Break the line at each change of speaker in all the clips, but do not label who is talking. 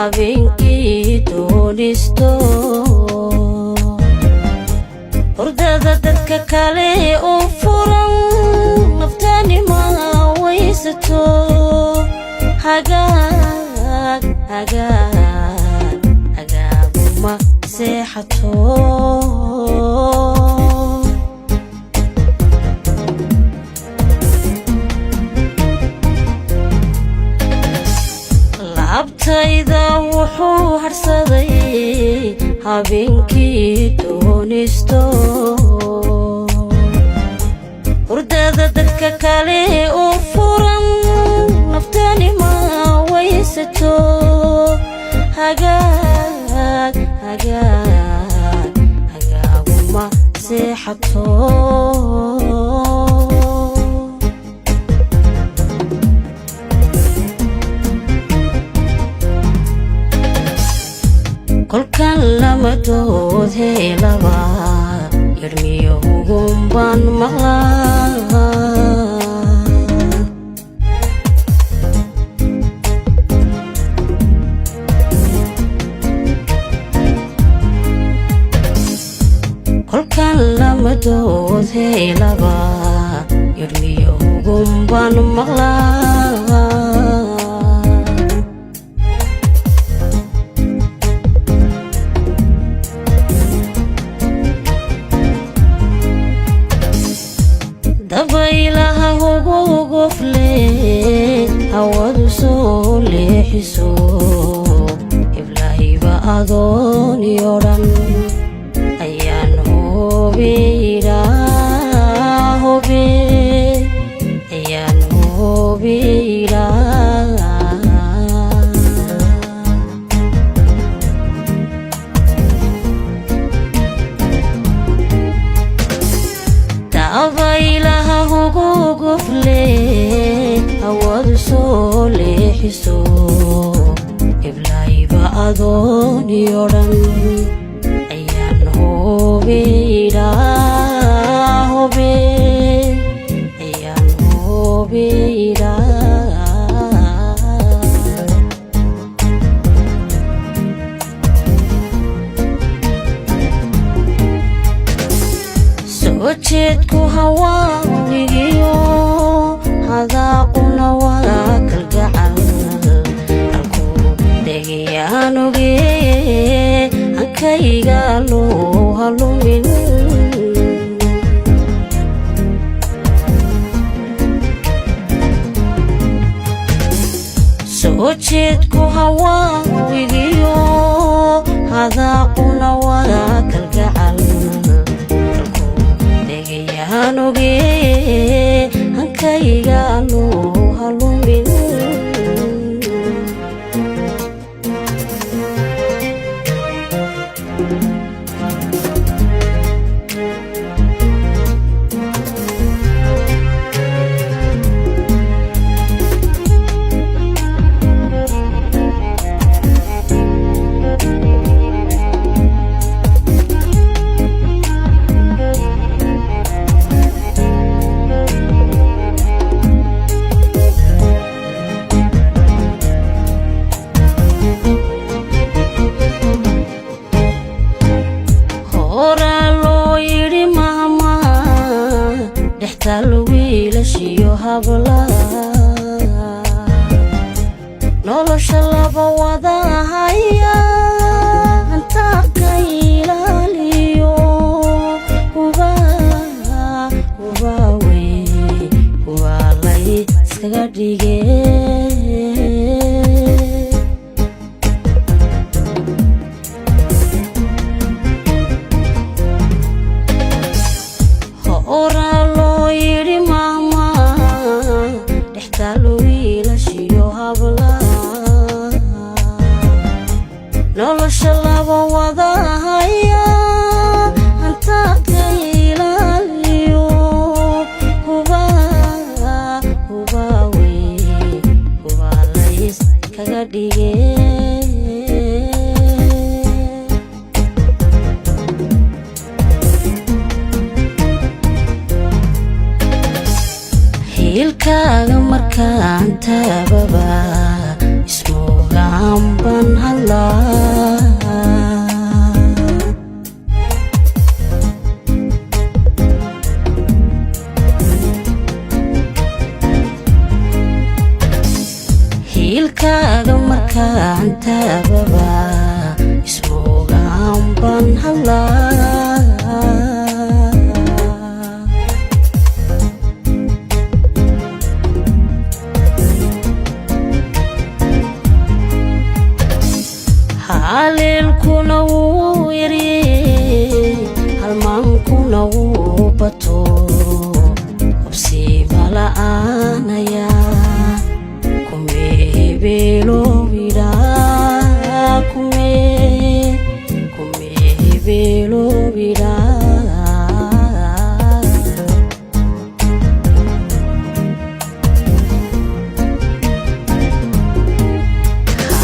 habeenkii doonisto hurdada dadka kale u furan naftani ma waysato hagaaguma seexato abtayda wuxuu harsaday habeenkii doonisto hurdada dadka kale u furan naftani ma waysato hagaaguma seexato kolkan lama dood helaba yarmiyo hugunbaan maqlaa kolkan lama dood helaba yarmiyo hugunbaan maqlaa dabaylaha ugu gofle hawadu soo leexiso iblaahiba adooni oo dhan ayaan hubiraa dabaylaha ugu gofle hawadu soo leexiso iblaahiba adooni oo dhan ayaan hubiraa soo jeedku hawaawigiyo hadaaquna waa kalgacal halkuu dhegayaan ogee hankayga loo halumin soo jeedku hawaawigiyo hadaaquna waa kalgacal dhegayaan ogee hankayga loo halumin wiilashiyo hablaha nolosha laba wada haya anta ka ilaaliyo huba lay iskaga dhigee nolosha laba wada haya anta ka ilaaliyo huba lays kaga dhigee hilkaaga markaan taababa ismooga amban hadlaa hiilkaaga markaan taababa ismooga amban hadlaa haleelkuna wuu yaryey halmaankuna wuu bato hubsiima la'aanaya kume hebeelowidhaa kume hebeelowidhaa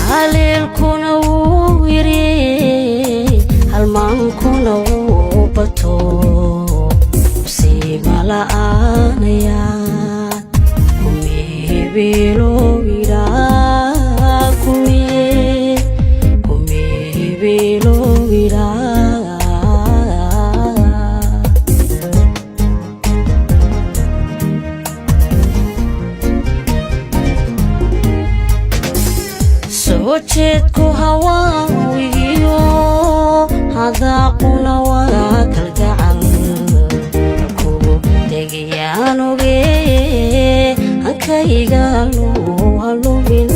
haleelkuna wuu yaryey halmaankuna wuu bato hubsiima la'aanaya kume hebeelowidhaa kume hebeelowidhaa soo jeedku hawaawiyo hadaaquna waa kalgacal ku degayaan ogee hankayga luu halubin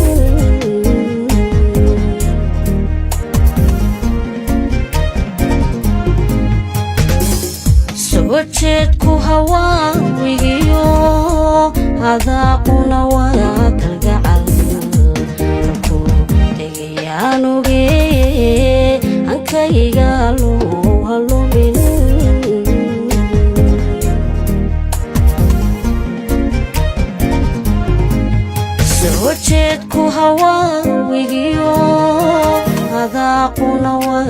soo jeedku hawaawiyo hadaaquna waa kalgacal anugee hankayga luu halubin soo jeedku hawaawigiyo hadaaquna waa